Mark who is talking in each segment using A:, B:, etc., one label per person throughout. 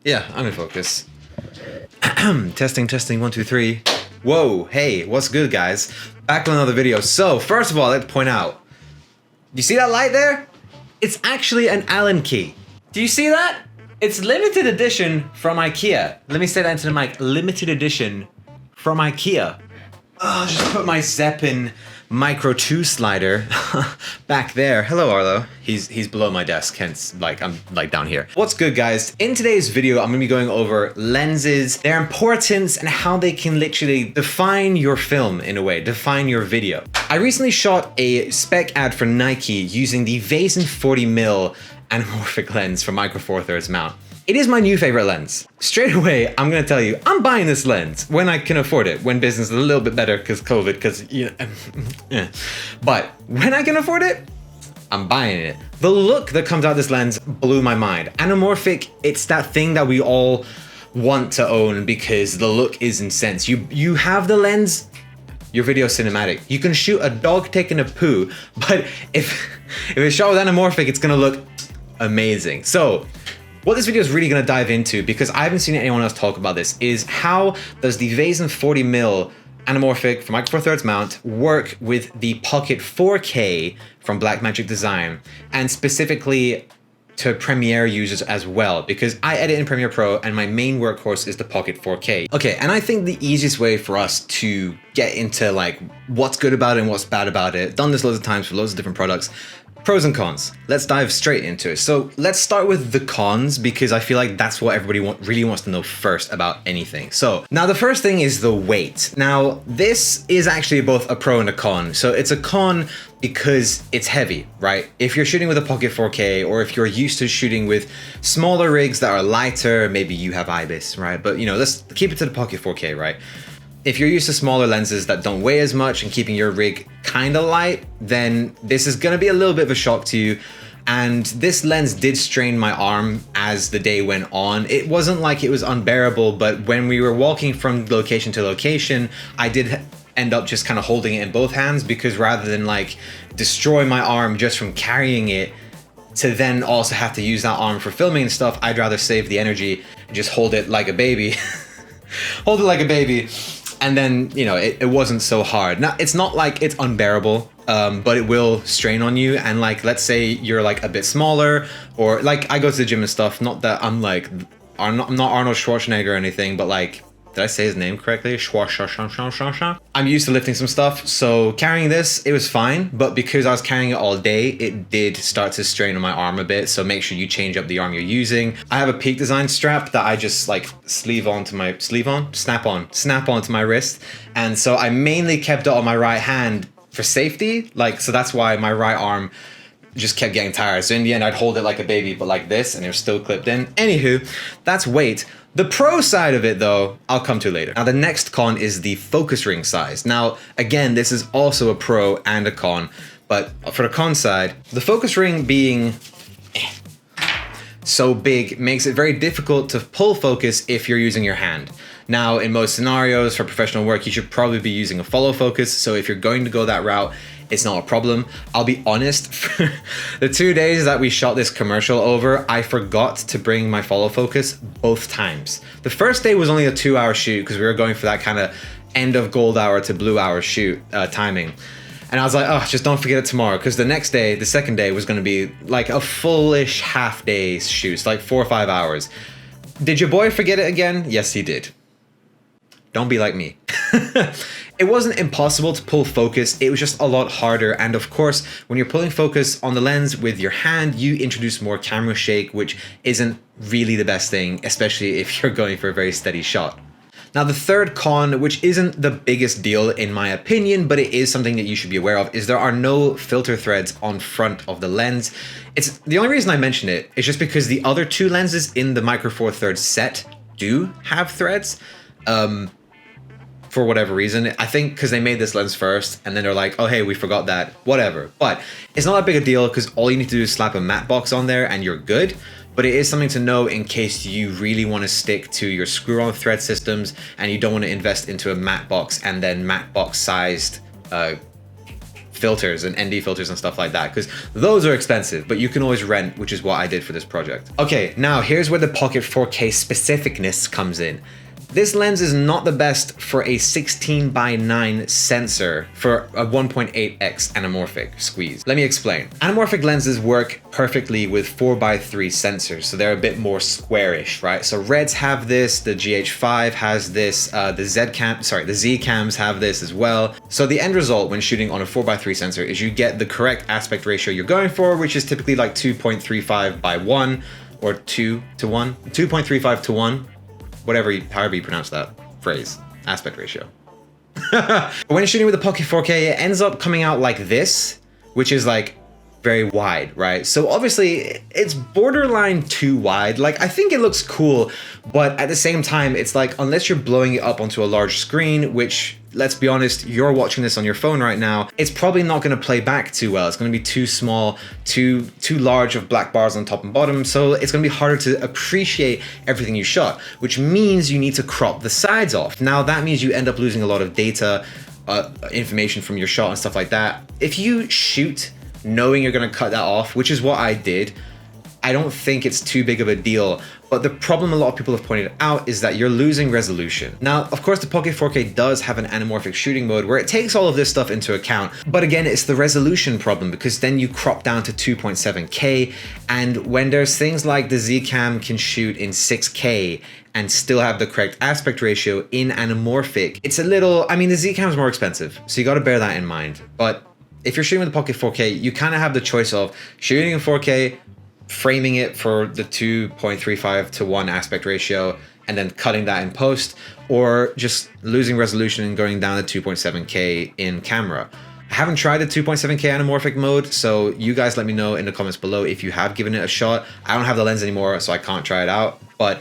A: Yeah, I'm in focus. Testing, 1, 2, 3. Whoa, hey, what's good, guys? Back with another video. So, first of all, let's point out, you see that light there? It's actually an Allen key. Do you see that? It's limited edition from IKEA. Let me say that into the mic. Limited edition from IKEA. Oh, just put my Zeppin Micro 2 slider back there. Hello, Arlo. He's below my desk, hence I'm down here. What's good, guys? In today's video, I'm gonna be going over lenses, their importance, and how they can literally define your film in a way, define your video. I recently shot a spec ad for Nike using the Vazen 40mm Anamorphic lens for Micro Four Thirds mount. It is my new favorite lens. Straight away, I'm gonna tell you, I'm buying this lens when I can afford it, when business is a little bit better because COVID, because, you know, but when I can afford it, I'm buying it. The look that comes out of this lens blew my mind. Anamorphic, it's that thing that we all want to own because the look is intense. You have the lens, your video cinematic. You can shoot a dog taking a poo, but if it's shot with Anamorphic, it's gonna look amazing. So, what this video is really going to dive into, because I haven't seen anyone else talk about this, is how does the Vazen 40mm Anamorphic from Micro Four Thirds mount work with the Pocket 4K from Blackmagic Design, and specifically to Premiere users as well, because I edit in Premiere Pro and my main workhorse is the Pocket 4K. Okay, and I think the easiest way for us to get into like what's good about it and what's bad about it, done this loads of times for loads of different products, pros and cons. Let's dive straight into it. So let's start with the cons, because I feel like that's what everybody really wants to know first about anything. So now the first thing is the weight. Now this is actually both a pro and a con. So it's a con because it's heavy, right? If you're shooting with a Pocket 4K, or if you're used to shooting with smaller rigs that are lighter, maybe you have IBIS, right? But you know, let's keep it to the Pocket 4K, right? If you're used to smaller lenses that don't weigh as much and keeping your rig kind of light, then this is gonna be a little bit of a shock to you. And this lens did strain my arm as the day went on. It wasn't like it was unbearable, but when we were walking from location to location, I did end up just kind of holding it in both hands, because rather than like destroy my arm just from carrying it, to then also have to use that arm for filming and stuff, I'd rather save the energy and just hold it like a baby. Hold it like a baby. And then, you know, it wasn't so hard. Now, it's not like it's unbearable, but it will strain on you. And like, let's say you're like a bit smaller, or like I go to the gym and stuff. Not that I'm like, I'm not Arnold Schwarzenegger or anything, but like, did I say his name correctly? I'm used to lifting some stuff, so carrying this, it was fine, but because I was carrying it all day, it did start to strain on my arm a bit, so make sure you change up the arm you're using. I have a Peak Design strap that I just like snap onto my wrist, and so I mainly kept it on my right hand for safety, like, so that's why my right arm just kept getting tired. So in the end, I'd hold it like a baby, but like this, and it was still clipped in. Anywho, that's weight. The pro side of it though, I'll come to later. Now the next con is the focus ring size. Now, again, this is also a pro and a con, but for the con side, the focus ring being so big makes it very difficult to pull focus if you're using your hand. Now, in most scenarios for professional work, you should probably be using a follow focus. So if you're going to go that route, it's not a problem. I'll be honest, for the 2 days that we shot this commercial over, I forgot to bring my follow focus both times. The first day was only a 2-hour shoot because we were going for that kind of end of gold hour to blue hour shoot timing. And I was like, oh, just don't forget it tomorrow. Because the next day, the second day, was going to be like a fullish half day shoot, like 4 or 5 hours. Did your boy forget it again? Yes, he did. Don't be like me. It wasn't impossible to pull focus, it was just a lot harder. And of course, when you're pulling focus on the lens with your hand, you introduce more camera shake, which isn't really the best thing, especially if you're going for a very steady shot. Now, the third con, which isn't the biggest deal in my opinion, but it is something that you should be aware of, is there are no filter threads on front of the lens. It's the only reason I mention it is just because the other two lenses in the Micro Four Thirds set do have threads. For whatever reason, I think because they made this lens first and then they're like, oh hey, we forgot that, whatever. But it's not that big a deal because all you need to do is slap a matte box on there and you're good. But it is something to know in case you really want to stick to your screw-on thread systems and you don't want to invest into a matte box and then matte box sized filters and ND filters and stuff like that, because those are expensive, but you can always rent, which is what I did for this project. Okay, now here's where the Pocket 4K specificness comes in. This lens is not the best for a 16:9 sensor for a 1.8x anamorphic squeeze. Let me explain. Anamorphic lenses work perfectly with 4:3 sensors, so they're a bit more squarish, right? So Reds have this, the GH5 has this, the Z cams have this as well. So the end result when shooting on a 4:3 sensor is you get the correct aspect ratio you're going for, which is typically like 2.35:1 or 2:1, 2.35:1. However you pronounce that phrase, aspect ratio. When you're shooting with the Pocket 4K, it ends up coming out like this, which is like very wide, right? So obviously it's borderline too wide. Like, I think it looks cool, but at the same time, it's like, unless you're blowing it up onto a large screen, which, let's be honest, you're watching this on your phone right now, it's probably not going to play back too well. It's going to be too small, too large of black bars on top and bottom, so it's going to be harder to appreciate everything you shot, which means you need to crop the sides off. Now that means you end up losing a lot of data, information from your shot and stuff like that. If you shoot knowing you're going to cut that off, which is what I did, I don't think it's too big of a deal. But the problem a lot of people have pointed out is that you're losing resolution. Now, of course, the Pocket 4K does have an anamorphic shooting mode where it takes all of this stuff into account. But again, it's the resolution problem, because then you crop down to 2.7K. And when there's things like the Z cam can shoot in 6K and still have the correct aspect ratio in anamorphic, it's a little, I mean, the Z cam is more expensive, so you got to bear that in mind. But if you're shooting with the Pocket 4K, you kind of have the choice of shooting in 4K, framing it for the 2.35:1 aspect ratio, and then cutting that in post, or just losing resolution and going down to 2.7K in camera. I haven't tried the 2.7K anamorphic mode, so you guys let me know in the comments below if you have given it a shot. I don't have the lens anymore, so I can't try it out, but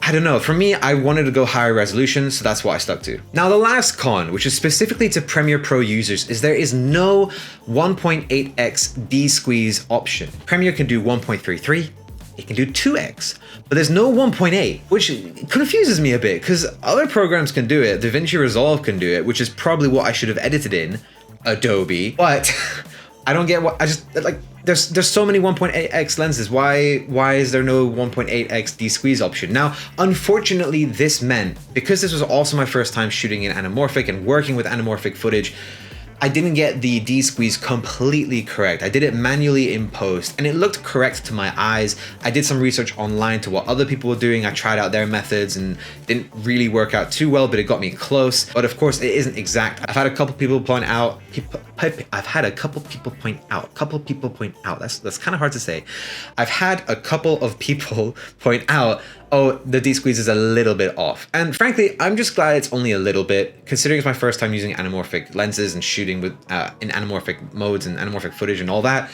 A: I don't know. For me, I wanted to go higher resolution, so that's what I stuck to. Now, the last con, which is specifically to Premiere Pro users, is there is no 1.8x DSqueeze option. Premiere can do 1.33, it can do 2x, but there's no 1.8, which confuses me a bit, because other programs can do it. DaVinci Resolve can do it, which is probably what I should have edited in Adobe, but I don't get what, I just, like, there's so many 1.8x lenses. Why is there no 1.8x DSqueeze option? Now, unfortunately, this meant, because this was also my first time shooting in anamorphic and working with anamorphic footage, I didn't get the DSqueeze completely correct. I did it manually in post and it looked correct to my eyes. I did some research online to what other people were doing. I tried out their methods and didn't really work out too well, but it got me close. But of course, it isn't exact. I've had a couple people point out, that's kind of hard to say. I've had a couple of people point out, oh, the DSqueeze is a little bit off. And frankly, I'm just glad it's only a little bit, considering it's my first time using anamorphic lenses and shooting with in anamorphic modes and anamorphic footage and all that.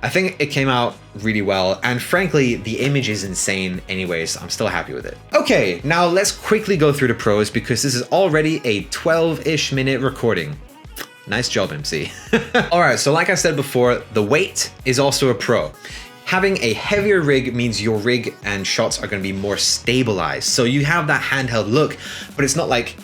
A: I think it came out really well, and frankly, the image is insane anyways. I'm still happy with it. Okay, now let's quickly go through the pros, because this is already a 12-ish minute recording. Nice job, MC. All right, so like I said before, the weight is also a pro. Having a heavier rig means your rig and shots are going to be more stabilized. So you have that handheld look, but it's not like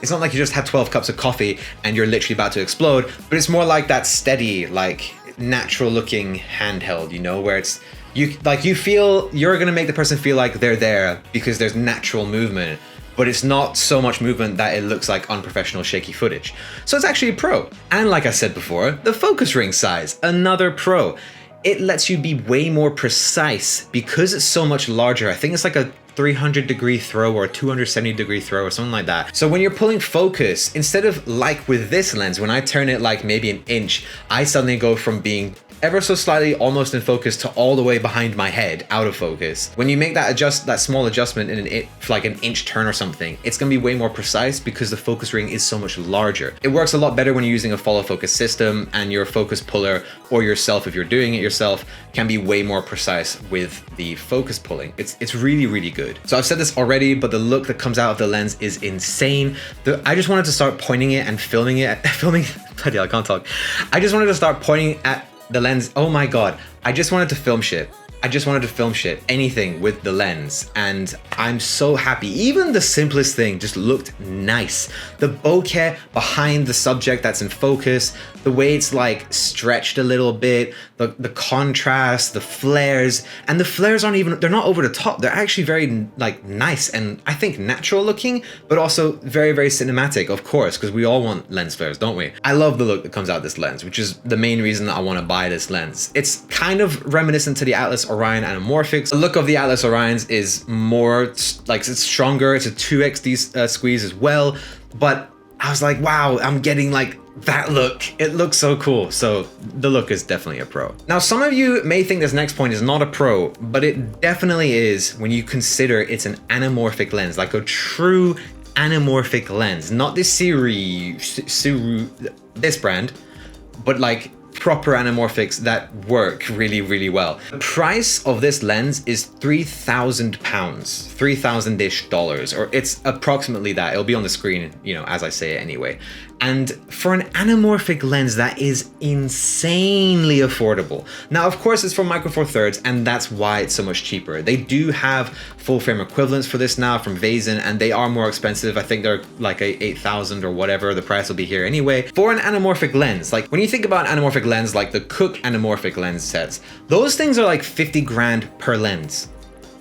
A: you just had 12 cups of coffee and you're literally about to explode, but it's more like that steady, like natural looking handheld, you know, where it's, you're going to make the person feel like they're there because there's natural movement, but it's not so much movement that it looks like unprofessional shaky footage. So it's actually a pro. And like I said before, the focus ring size, another pro. It lets you be way more precise because it's so much larger. I think it's like a 300-degree throw or a 270-degree throw or something like that. So when you're pulling focus, instead of like with this lens, when I turn it like maybe an inch, I suddenly go from being ever so slightly almost in focus to all the way behind my head, out of focus. When you make that small adjustment in like an inch turn or something, it's gonna be way more precise because the focus ring is so much larger. It works a lot better when you're using a follow focus system, and your focus puller or yourself, if you're doing it yourself, can be way more precise with the focus pulling. It's really, really good. So I've said this already, but the look that comes out of the lens is insane. I just wanted to start pointing it and filming it, bloody hell, I can't talk. I just wanted to start pointing at the lens. Oh my God, I just wanted to film shit. I just wanted to film shit, anything with the lens, and I'm so happy. Even the simplest thing just looked nice. The bokeh behind the subject that's in focus, the way it's like stretched a little bit, the contrast, the flares, and the flares aren't even, they're not over the top. They're actually very like nice and I think natural looking, but also very, very cinematic, of course, because we all want lens flares, don't we? I love the look that comes out of this lens, which is the main reason that I want to buy this lens. It's kind of reminiscent to the ARTLIST Orion Anamorphic. The look of the ARTLIST Orions is more like, it's stronger. It's a 2x DSqueeze as well, but I was like, wow, I'm getting like that look. It looks so cool. So the look is definitely a pro. Now, some of you may think this next point is not a pro, but it definitely is when you consider it's an anamorphic lens, like a true anamorphic lens, not this this brand, but like proper anamorphics that work really, really well. The price of this lens is £3,000, $3,000-ish dollars, or it's approximately that. It'll be on the screen, you know, as I say it anyway. And for an anamorphic lens, that is insanely affordable. Now, of course, it's from Micro Four Thirds, and that's why it's so much cheaper. They do have full frame equivalents for this now from Vazen, and they are more expensive. I think they're like a 8,000 or whatever. The price will be here anyway. For an anamorphic lens, like when you think about an anamorphic lens, like the Cooke anamorphic lens sets, those things are like 50 grand per lens.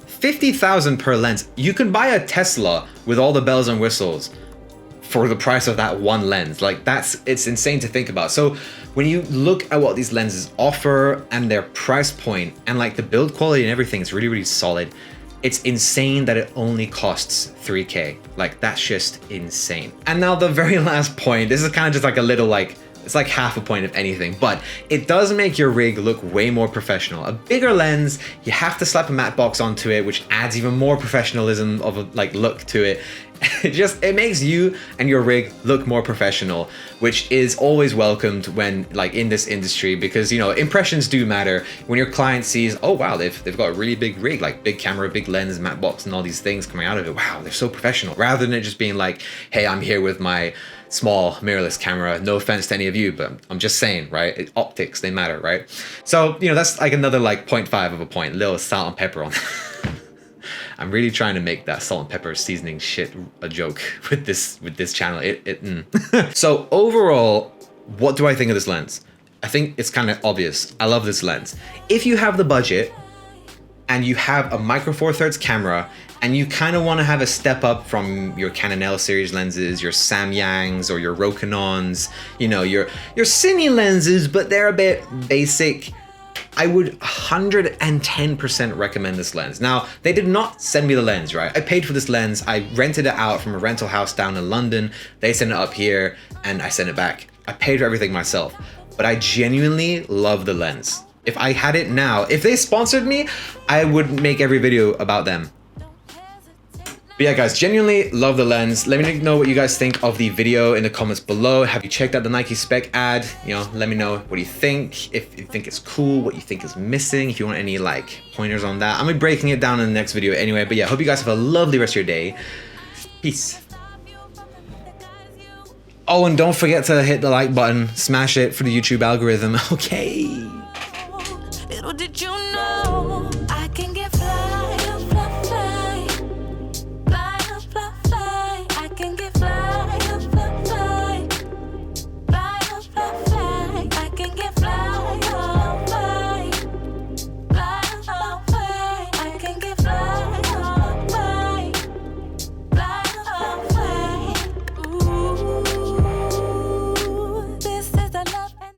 A: 50,000 per lens. You can buy a Tesla with all the bells and whistles for the price of that one lens. Like it's insane to think about. So when you look at what these lenses offer and their price point and like the build quality and everything, it's really, really solid. It's insane that it only costs 3K. Like that's just insane. And now the very last point, this is kind of just like a little like, it's like half a point of anything, but it does make your rig look way more professional. A bigger lens, you have to slap a matte box onto it, which adds even more professionalism of a like look to it. It makes you and your rig look more professional, which is always welcomed when like in this industry, because you know, impressions do matter. When your client sees, oh wow, they've got a really big rig, like big camera, big lens, matte box, and all these things coming out of it. Wow, they're so professional. Rather than it just being like, hey, I'm here with my small mirrorless camera. No offense to any of you, but I'm just saying, right? Optics, they matter, right? So, you know, that's like another like 0.5 of a point, little salt and pepper on. I'm really trying to make that salt and pepper seasoning shit a joke with this channel. So overall, what do I think of this lens? I think it's kind of obvious. I love this lens. If you have the budget and you have a Micro Four Thirds camera and you kind of want to have a step up from your Canon L series lenses, your Samyangs or your Rokinons, you know, your cine lenses, but they're a bit basic, I would 110% recommend this lens. Now, they did not send me the lens, right? I paid for this lens. I rented it out from a rental house down in London. They sent it up here and I sent it back. I paid for everything myself, but I genuinely love the lens. If I had it now, if they sponsored me, I would make every video about them. But yeah, guys, genuinely love the lens. Let me know what you guys think of the video in the comments below. Have you checked out the Nike spec ad? You know, let me know what you think. If you think it's cool, what you think is missing. If you want any like pointers on that. I'm gonna be breaking it down in the next video anyway. But yeah, hope you guys have a lovely rest of your day. Peace. Oh, and don't forget to hit the like button. Smash it for the YouTube algorithm. Okay.
B: Little did you know.